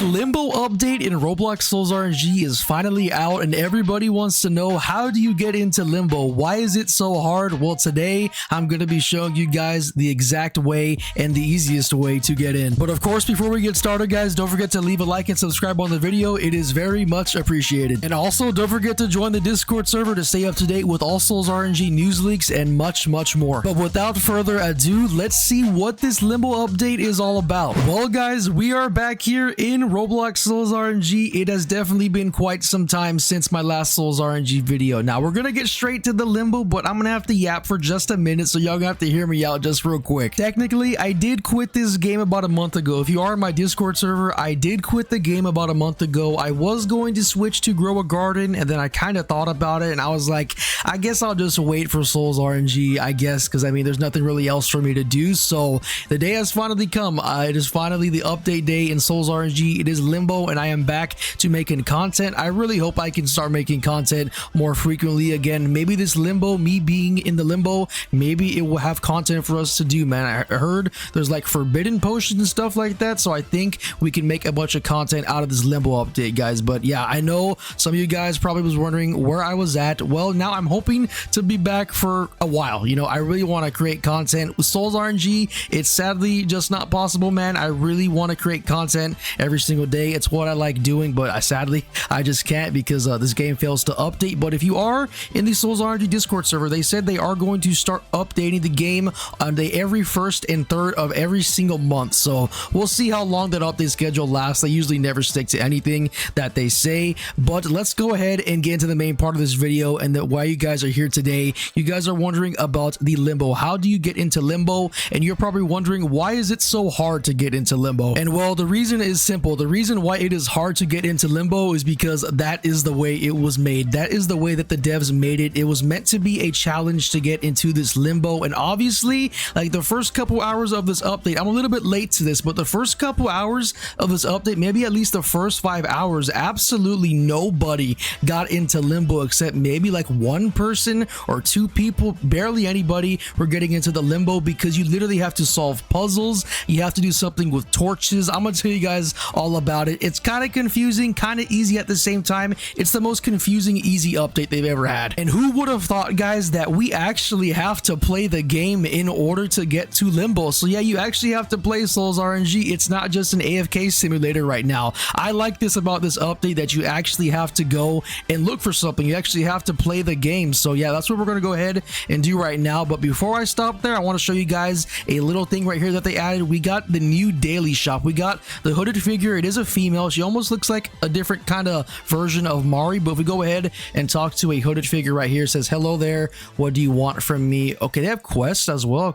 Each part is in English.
Limbo update in Roblox Souls RNG is finally out, and everybody wants to know, how do you get into Limbo? Why is it so hard? Well, today I'm going to be showing you guys the exact way and the easiest way to get in. But of course, before we get started, guys, don't forget to leave a like and subscribe on the video. It is very much appreciated. And also, don't forget to join the Discord server to stay up to date with all Souls RNG news leaks and much more. But without further ado, let's see what this Limbo update is all about. Well, guys, we are back here in Roblox Souls RNG. It has definitely been quite some time since my last Souls RNG video. Now, we're gonna get straight to the Limbo, but I'm gonna have to yap for just a minute, so y'all gonna have to hear me out just real quick. Technically, I did quit this game about a month ago. If you are in my Discord server, I did quit the game about a month ago. I was going to switch to Grow a Garden, and then I kind of thought about it, and I was like, I guess I'll just wait for Souls RNG, I guess, because I mean, there's nothing really else for me to do. So the day has finally come. It is finally the update day in Souls RNG. It is Limbo, and I am back to making content. I really hope I can start making content more frequently again. Maybe this Limbo, me being in the Limbo, maybe it will have content for us to do, man. I heard there's like forbidden potions and stuff like that, so I think we can make a bunch of content out of this Limbo update, guys. But yeah, I know some of you guys probably was wondering where I was at. Well, now I'm hoping to be back for a while. You know, I really want to create content with Souls RNG. It's sadly just not possible, man. I really want to create content every single day. It's what I like doing, but sadly I just can't because this game fails to update. But if you are in the Souls RNG Discord server, they said they are going to start updating the game on every first and third of every single month. So we'll see how long that update schedule lasts. They usually never stick to anything that they say. But let's go ahead and get into the main part of this video and why you guys are here today. You guys are wondering about the Limbo. How do you get into Limbo? And you're probably wondering, why is it so hard to get into Limbo? And well, the reason is simple. The reason why it is hard to get into Limbo is because that is the way it was made. That is the way that the devs made it. It was meant to be a challenge to get into this Limbo. And obviously, like the first couple hours of this update, I'm a little bit late to this, but the first couple hours of this update, maybe at least the first 5 hours, absolutely nobody got into Limbo except maybe like one person or two people. Barely anybody were getting into the Limbo because you literally have to solve puzzles. You have to do something with torches. I'm gonna tell you guys all about it. It's kind of confusing, kind of easy at the same time. It's the most confusing, easy update they've ever had. And who would have thought, guys, that we actually have to play the game in order to get to Limbo? So yeah, you actually have to play Souls RNG. It's not just an AFK simulator right now. I like this about this update, that you actually have to go and look for something. You actually have to play the game. So yeah, that's what we're going to go ahead and do right now. But before I stop there, I want to show you guys a little thing right here that they added. We got the new daily shop. We got the hooded figure. It is a female. She almost looks like a different kind of version of Mari. But if we go ahead and talk to a hooded figure right here, it says, hello there, what do you want from me? Okay, they have quests as well.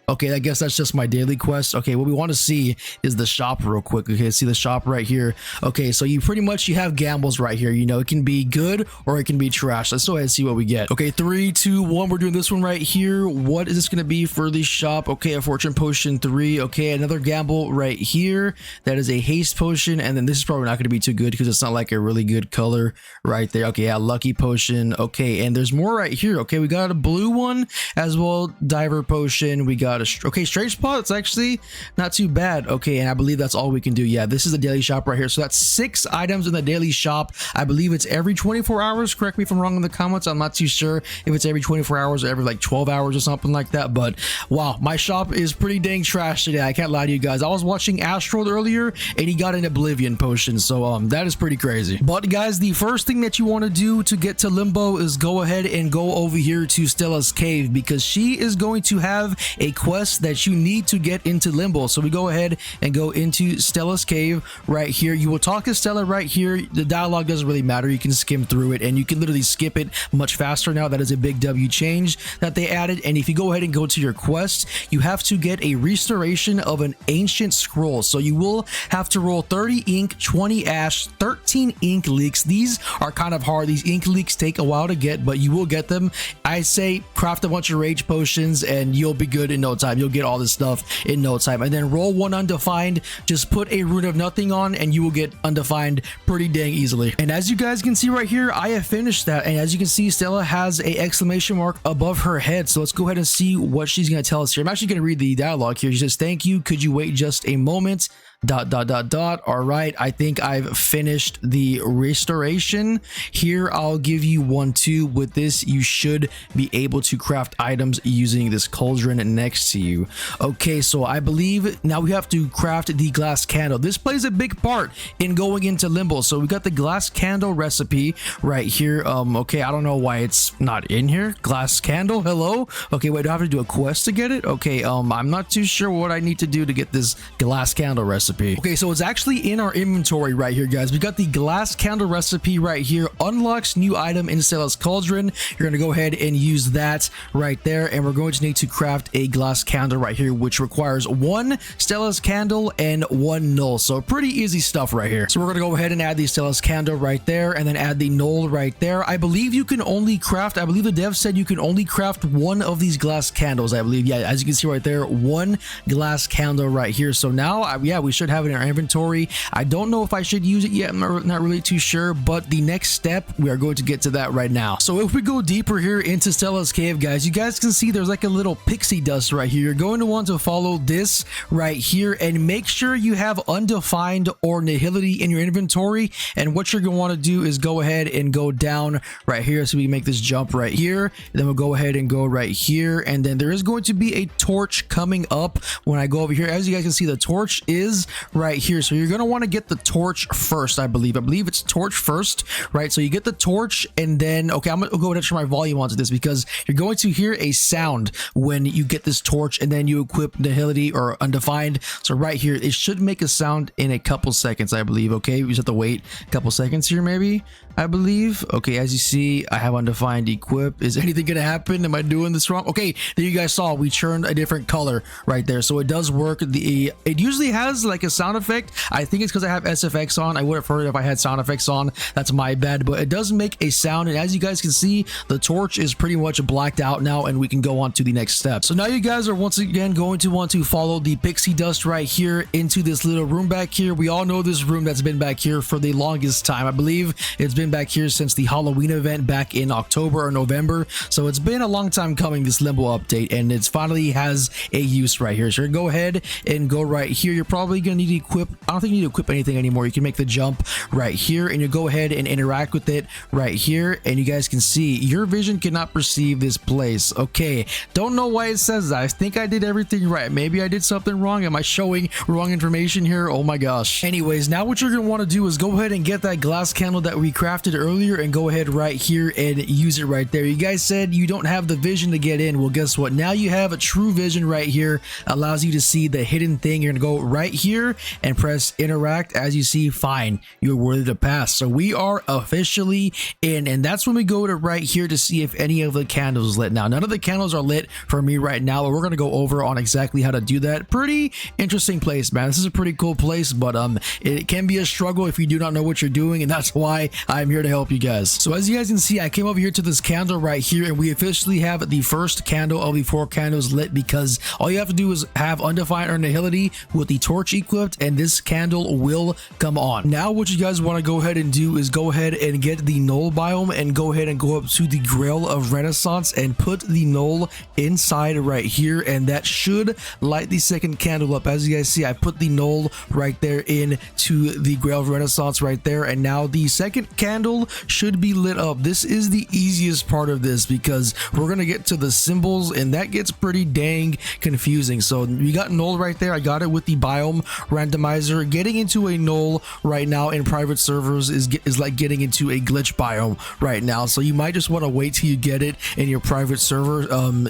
Okay, I guess that's just my daily quest. Okay, what we want to see is the shop real quick. Okay, see the shop right here. Okay, so you have gambles right here. You know, it can be good or it can be trash. Let's go ahead and see what we get. Okay, 3, 2, 1. We're doing this one right here. What is this going to be for the shop? Okay, a fortune potion 3. Okay, another gamble right here. That is a haste potion. And then this is probably not going to be too good because it's not like a really good color right there. Okay, yeah, lucky potion. Okay, and there's more right here. Okay, we got a blue one as well. Diver potion. We got okay, strange spot. It's actually not too bad. Okay, and I believe that's all we can do. Yeah, this is the daily shop right here. So that's 6 items in the daily shop. I believe it's every 24 hours. Correct me if I'm wrong in the comments. I'm not too sure if it's every 24 hours or every like 12 hours or something like that. But wow, my shop is pretty dang trash today. I can't lie to you guys. I was watching Astral earlier and he got an Oblivion potion. So that is pretty crazy. But guys, the first thing that you want to do to get to Limbo is go ahead and go over here to Stella's cave, because she is going to have a quest that you need to get into Limbo. So we go ahead and go into Stella's cave right here. You will talk to Stella right here. The dialogue doesn't really matter. You can skim through it and you can literally skip it much faster now. That is a big W change that they added. And if you go ahead and go to your quest, you have to get a restoration of an ancient scroll. So you will have to roll 30 ink, 20 ash, 13 ink leaks. These are kind of hard. These ink leaks take a while to get, but you will get them. I say craft a bunch of rage potions and you'll be good in no time. You'll get all this stuff in no time. And then roll 1 undefined. Just put a rune of nothing on and you will get undefined pretty dang easily. And as you guys can see right here, I have finished that. And as you can see, Stella has a exclamation mark above her head. So let's go ahead and see what she's going to tell us here. I'm actually going to read the dialogue here. She says, thank you. Could you wait just a moment? dot. All right, I think I've finished the restoration. Here I'll give you 1 2. With this you should be able to craft items using this cauldron next to you. Okay, so I believe now we have to craft the glass candle. This plays a big part in going into Limbo. So we got the glass candle recipe right here. Okay, I don't know why it's not in here. Glass candle, hello. Okay, wait, do I have to do a quest to get it? Okay, I'm not too sure what I need to do to get this glass candle recipe. Okay, so it's actually in our inventory right here, guys. We got the glass candle recipe right here. Unlocks new item in Stella's cauldron. You're gonna go ahead and use that right there, and we're going to need to craft a glass candle right here, which requires 1 Stella's candle and 1 null. So pretty easy stuff right here. So we're gonna go ahead and add the Stella's candle right there, and then add the null right there. I believe you can only craft, I believe the dev said you can only craft 1 of these glass candles, I believe. Yeah, as you can see right there, 1 glass candle right here. So now yeah, we should have it in our inventory. I don't know if I should use it yet. I'm not really too sure, but the next step, we are going to get to that right now. So if we go deeper here into Stella's cave, guys, you guys can see there's like a little pixie dust right here. You're going to want to follow this right here and make sure you have undefined or nihility in your inventory. And what you're going to want to do is go ahead and go down right here, so we can make this jump right here. And then we'll go ahead and go right here, and then there is going to be a torch coming up when I go over here. As you guys can see, the torch is right here, so you're going to want to get the torch first. I believe it's torch first, right? So you get the torch, and then okay, I'm gonna go ahead and turn my volume onto this because you're going to hear a sound when you get this torch, and then you equip nihility or undefined. So right here, it should make a sound in a couple seconds, I believe. Okay, we just have to wait a couple seconds here, maybe, I believe. Okay, as you see, I have undefined equip. Is anything gonna happen? Am I doing this wrong? Okay, there you guys saw we turned a different color right there, so it does work. It usually has like a sound effect. I think it's because I have SFX on. I would have heard it if I had sound effects on. That's my bad, but it does make a sound, and as you guys can see, the torch is pretty much blacked out now, and we can go on to the next step. So now you guys are once again going to want to follow the pixie dust right here into this little room back here. We all know this room that's been back here for the longest time. I believe it's been back here since the Halloween event back in October or November, so it's been a long time coming, this Limbo update, and it's finally has a use right here. So go ahead and go right here. You're probably gonna need to equip, I don't think you need to equip anything anymore. You can make the jump right here, and you go ahead and interact with it right here, and you guys can see your vision cannot perceive this place. Okay, don't know why it says that. I think I did everything right. Maybe I did something wrong. Am I showing wrong information here? Oh my gosh. Anyways, now what you're gonna want to do is go ahead and get that glass candle that we crafted earlier, and go ahead right here and use it right there. You guys said you don't have the vision to get in. Well, guess what? Now you have a true vision right here. Allows you to see the hidden thing. You're gonna go right here and press interact. As you see, fine, you're worthy to pass. So we are officially in, and that's when we go to right here to see if any of the candles lit. Now, none of the candles are lit for me right now, but we're gonna go over on exactly how to do that. Pretty interesting place, man. This is a pretty cool place, but it can be a struggle if you do not know what you're doing, and that's why I'm here to help you guys. So as you guys can see, I came over here to this candle right here, and we officially have the first candle of the 4 candles lit, because all you have to do is have undefined or nihility with the torch equipped, and this candle will come on. Now what you guys want to go ahead and do is go ahead and get the null biome, and go ahead and go up to the Grail of Renaissance and put the null inside right here, and that should light the second candle up. As you guys see, I put the null right there into the Grail of Renaissance right there, and now the second candle should be lit up. This is the easiest part of this, because we're gonna get to the symbols, and that gets pretty dang confusing. So we got null right there. I got it with the biome randomizer. Getting into a null right now in private servers is like getting into a glitch biome right now, so you might just want to wait till you get it in your private server.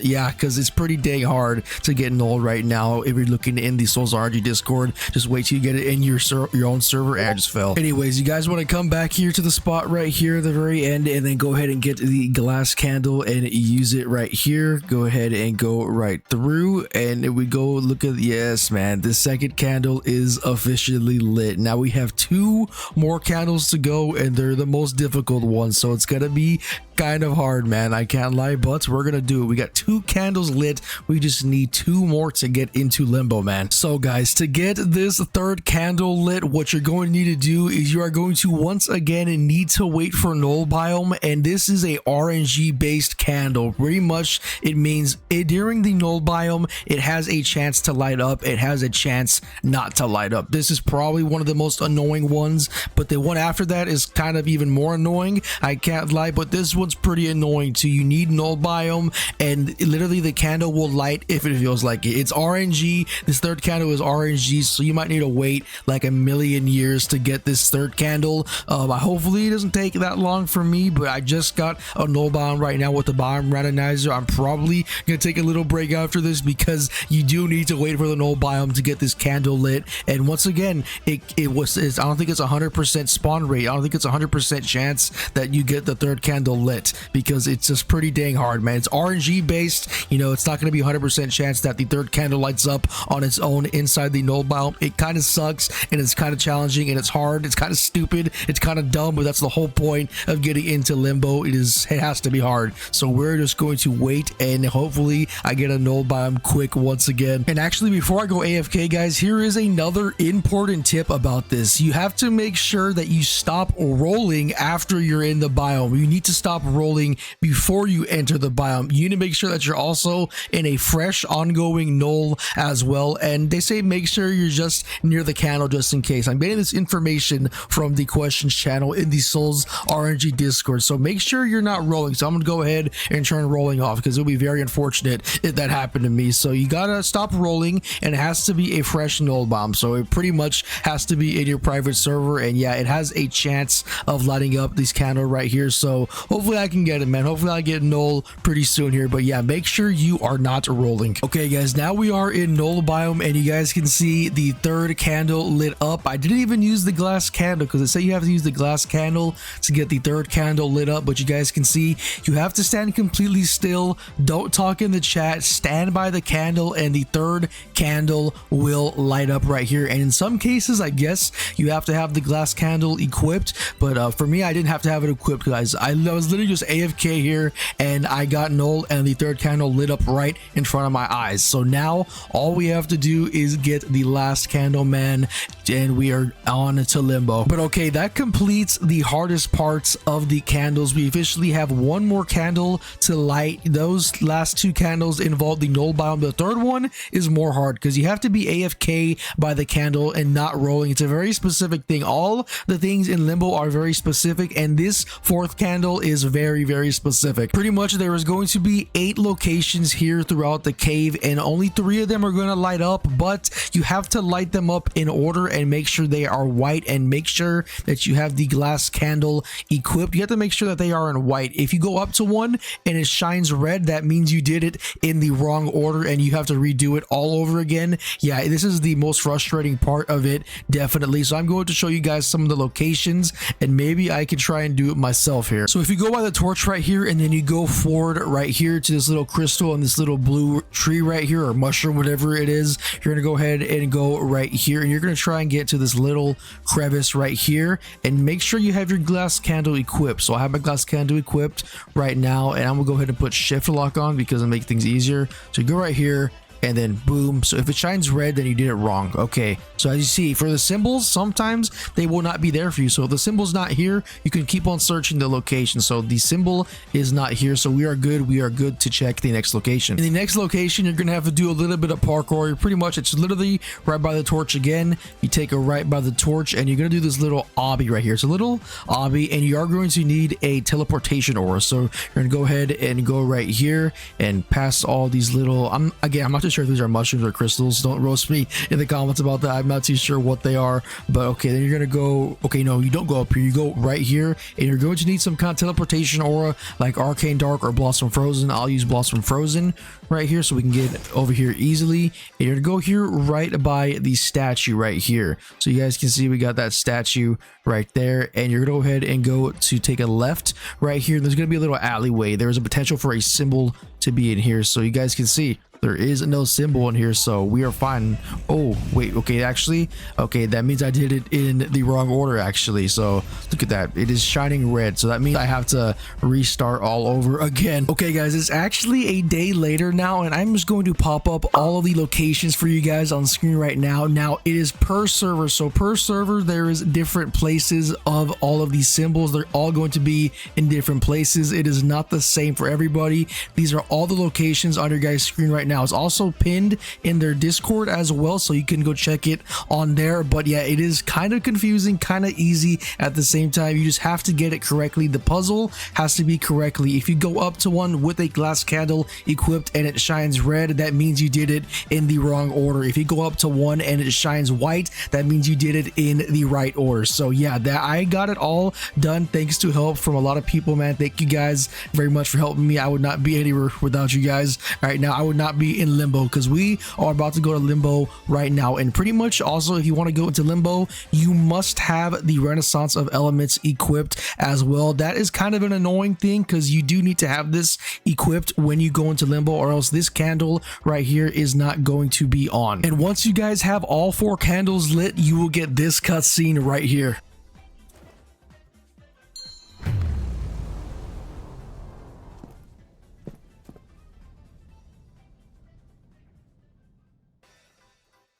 Yeah, because it's pretty dang hard to get null right now. If you're looking in the Souls RNG Discord, just wait till you get it in your own server. And I just fell. Anyways, you guys want to come back here to the spot right here at the very end, and then go ahead and get the glass candle and use it right here. Go ahead and go right through, and if we go look at, yes man, the second candle is officially lit. Now we have 2 more candles to go, and they're the most difficult ones, so it's gonna be kind of hard, man. I can't lie, but we're gonna do it. We got 2 candles lit. We just need 2 more to get into limbo, man. So guys, to get this 3rd candle lit, what you're going to need to do is you are going to once again need to wait for null biome, and this is a RNG based candle. Pretty much it means during the null biome it has a chance to light up, it has a chance not to light up. This is probably one of the most annoying ones, but the one after that is kind of even more annoying. I can't lie, but this one's pretty annoying too. You need null biome, and literally the candle will light if it feels like it. It's RNG. This 3rd candle is RNG, so you might need to wait like a million years to get this 3rd candle. Hopefully it doesn't take that long for me, but I just got a null biome right now with the biome randomizer. I'm probably gonna take a little break after this because you do need to wait for the null biome to get this candle lit. And once again, I don't think it's 100% spawn rate. I don't think it's 100% chance that you get the 3rd candle lit, because it's just pretty dang hard, man. It's RNG based, you know. It's not going to be 100% chance that the 3rd candle lights up on its own inside the null biome. It kind of sucks, and it's kind of challenging, and it's hard. It's kind of stupid, it's kind of dumb, but that's the whole point of getting into limbo. It has to be hard. So we're just going to wait, and hopefully I get a null biome quick once again. And actually, before I go AFK, guys, here is another important tip about this. You have to make sure that you stop rolling after you're in the biome. You need to stop rolling before you enter the biome. You need to make sure that you're also in a fresh ongoing null as well, and they say make sure you're just near the candle just in case. I'm getting this information from the questions channel in the Souls RNG Discord, so make sure you're not rolling. So I'm gonna go ahead and turn rolling off, because it'll be very unfortunate if that happened to me. So you gotta stop rolling, and it has to be a fresh null bomb. So it pretty much has to be in your private server, and yeah, it has a chance of lighting up this candle right here. So hopefully I can get it, man. Hopefully I get null pretty soon here, but yeah, make sure you are not rolling. Okay guys, now we are in null biome, and you guys can see the 3rd candle lit up. I didn't even use the glass candle, because they say you have to use the glass candle to get the 3rd candle lit up, but you guys can see you have to stand completely still, don't talk in the chat, stand by the candle, and the 3rd candle will light up right here. And in some cases, I guess you have to have the glass candle equipped, but for me, I didn't have to have it equipped, guys. I was literally just AFK here, and I got null, and the 3rd candle lit up right in front of my eyes. So now all we have to do is get the last candle, man, and we are on to limbo. But okay, that completes the hardest parts of the candles. We officially have 1 more candle to light. Those last 2 candles involve the null biome. The 3rd one is more hard, because you have to be AFK by the candle and not rolling. It's a very specific thing. All the things in limbo are very specific, and this 4th candle is very, very specific. Pretty much there is going to be 8 locations here throughout the cave, and only 3 of them are going to light up, but you have to light them up in order and make sure they are white, and make sure that you have the glass candle equipped. You have to make sure that they are in white. If you go up to one and it shines red, that means you did it in the wrong order, and you have to redo it all over again. Yeah, this is the most frustrating part of it, definitely. So I'm going to show you guys some of the locations, and maybe I can try and do it myself here. So if you go by the torch right here, and then you go forward right here to this little crystal and this little blue tree right here, or mushroom, whatever it is, you're gonna go ahead and go right here, and you're gonna try and get to this little crevice right here, and make sure you have your glass candle equipped. So I have my glass candle equipped right now, and I'm gonna go ahead and put shift lock on because it'll make things easier. So you go right here, and then boom. So if it shines red, then you did it wrong. Okay, so as you see, for the symbols, sometimes they will not be there for you. So if the symbol's not here, you can keep on searching the location. So the symbol is not here, so we are good to check the next location. In the next location, you're gonna have to do a little bit of parkour. You're pretty much, it's literally right by the torch again. You take a right by the torch, and you're gonna do this little obby right here. It's a little obby, and you are going to need a teleportation aura. So you're gonna go ahead and go right here and pass all these little, I'm not too sure if these are mushrooms or crystals. Don't roast me in the comments about that. I'm not too sure what they are, but okay, then you're gonna go, okay, no, you don't go up here, you go right here, and you're going to need some kind of teleportation aura like Arcane Dark or Blossom Frozen. I'll use Blossom Frozen right here so we can get over here easily, and you're gonna go here right by the statue right here. So you guys can see we got that statue right there, and you're gonna go ahead and go to take a left right here. There's gonna be a little alleyway. There's a potential for a symbol to be in here, so you guys can see There is no symbol in here, so we are fine. Oh wait, okay, actually, okay, that means I did it in the wrong order actually. So look at that, it is shining red, so that means I have to restart all over again. Okay guys, it's actually a day later now, and I'm just going to pop up all of the locations for you guys on screen right now. Now it is per server, so per server there is different places of all of these symbols. They're all going to be in different places. It is not the same for everybody. These are all the locations on your guys screen right now. It's also pinned in their Discord as well, so you can go check it on there. But yeah, it is kind of confusing, kind of easy at the same time. You just have to get it correctly. The puzzle has to be correctly. If you go up to one with a glass candle equipped and it shines red, that means you did it in the wrong order. If you go up to one and it shines white, that means you did it in the right order. So yeah, that I got it all done thanks to help from a lot of people, man. Thank you guys very much for helping me. I would not be anywhere without you guys right now. I would not be in Limbo, because we are about to go to Limbo right now. And pretty much also, if you want to go into Limbo, you must have the Renaissance of Elements equipped as well. That is kind of an annoying thing, because you do need to have this equipped when you go into Limbo, or else this candle right here is not going to be on. And once you guys have all 4 candles lit, you will get this cutscene right here.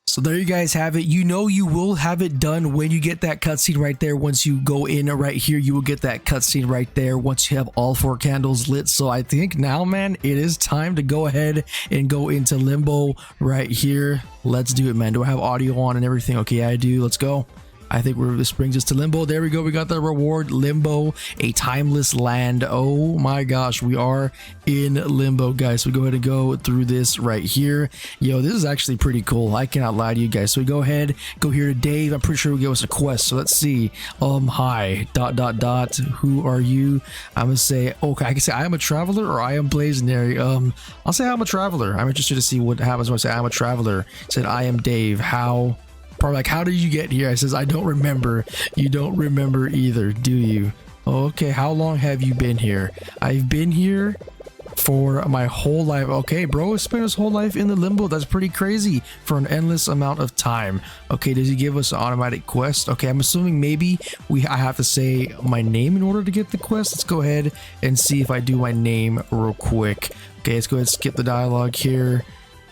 So there you guys have it. You know you will have it done when you get that cutscene right there. Once you go in right here, you will get that cutscene right there once you have all 4 candles lit. So I think now, man, it is time to go ahead and go into Limbo right here. Let's do it, man. Do I have audio on and everything? Okay, I do. Let's go. I think this brings us to Limbo. There we go. We got the reward. Limbo, a timeless land. Oh my gosh, we are in Limbo, guys. So we go ahead and go through this right here. Yo, this is actually pretty cool. I cannot lie to you guys. So we go ahead, go here to Dave. I'm pretty sure we give us a quest. So let's see. Hi. ... Who are you? I'm gonna say, okay, I can say I am a traveler or I am Blazinary. I'll say I'm a traveler. I'm interested to see what happens when I say I'm a traveler. Said I am Dave. How? Probably like, how did you get here? I says, I don't remember. You don't remember either, do you? Okay, how long have you been here? I've been here for my whole life. Okay, bro, spent his whole life in the Limbo. That's pretty crazy for an endless amount of time. Okay, does he give us an automatic quest? Okay, I'm assuming maybe I have to say my name in order to get the quest. Let's go ahead and see if I do my name real quick. Okay, let's go ahead and skip the dialogue here.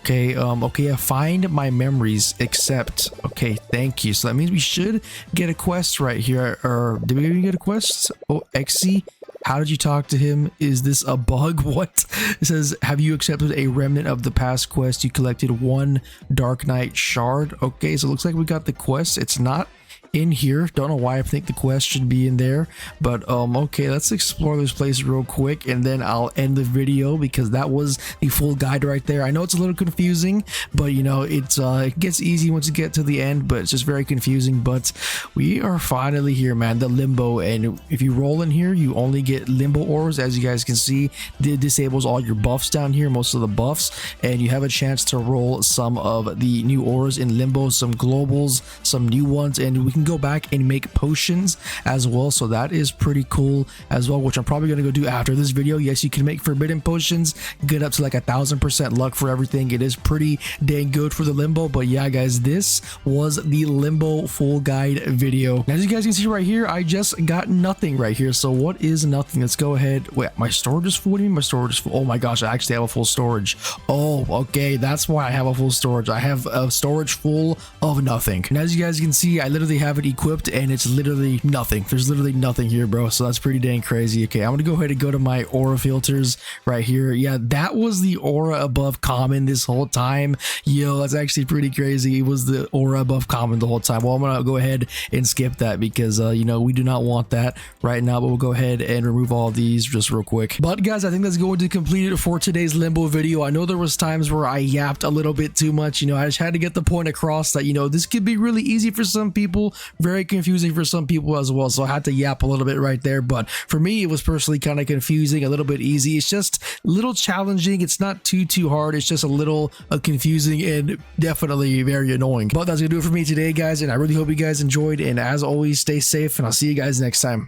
Okay, okay, find my memories, accept. Okay, thank you. So that means we should get a quest right here. Or did we even get a quest? Oh, XC, how did you talk to him? Is this a bug? What? It says, have you accepted a remnant of the past quest? You collected 1 Dark Knight shard. Okay, so it looks like we got the quest. It's not in here. Don't know why I think the quest should be in there, but okay, let's explore this place real quick and then I'll end the video, because that was the full guide right there. I know it's a little confusing, but you know, it gets easy once you get to the end, but it's just very confusing. But we are finally here, man, the Limbo. And if you roll in here, you only get Limbo ores. As you guys can see, it disables all your buffs down here, most of the buffs, and you have a chance to roll some of the new ores in Limbo, some globals, some new ones, and we can go back and make potions as well. So that is pretty cool as well, which I'm probably gonna go do after this video. Yes, you can make forbidden potions, get up to like 1000% luck for everything. It is pretty dang good for the Limbo. But yeah, guys, this was the Limbo full guide video. As you guys can see right here, I just got nothing right here. So what is nothing? Let's go ahead. Wait, my storage is full. What do you mean my storage is full? Oh my gosh, I actually have a full storage. Oh, okay, that's why I have a full storage. I have a storage full of nothing. And as you guys can see, I literally have it equipped and it's literally nothing. There's literally nothing here, bro. So that's pretty dang crazy. Okay, I'm gonna go ahead and go to my aura filters right here. Yeah, that was the aura above common this whole time. Yo, that's actually pretty crazy. It was the aura above common the whole time. Well, I'm gonna go ahead and skip that because you know, we do not want that right now, but we'll go ahead and remove all these just real quick. But guys, I think that's going to complete it for today's Limbo video. I know there was times where I yapped a little bit too much. You know, I just had to get the point across that, you know, this could be really easy for some people, very confusing for some people as well. So I had to yap a little bit right there, but for me, it was personally kind of confusing, a little bit easy. It's just a little challenging. It's not too hard. It's just a little confusing and definitely very annoying. But that's gonna do it for me today, guys, and I really hope you guys enjoyed. And as always, stay safe, and I'll see you guys next time.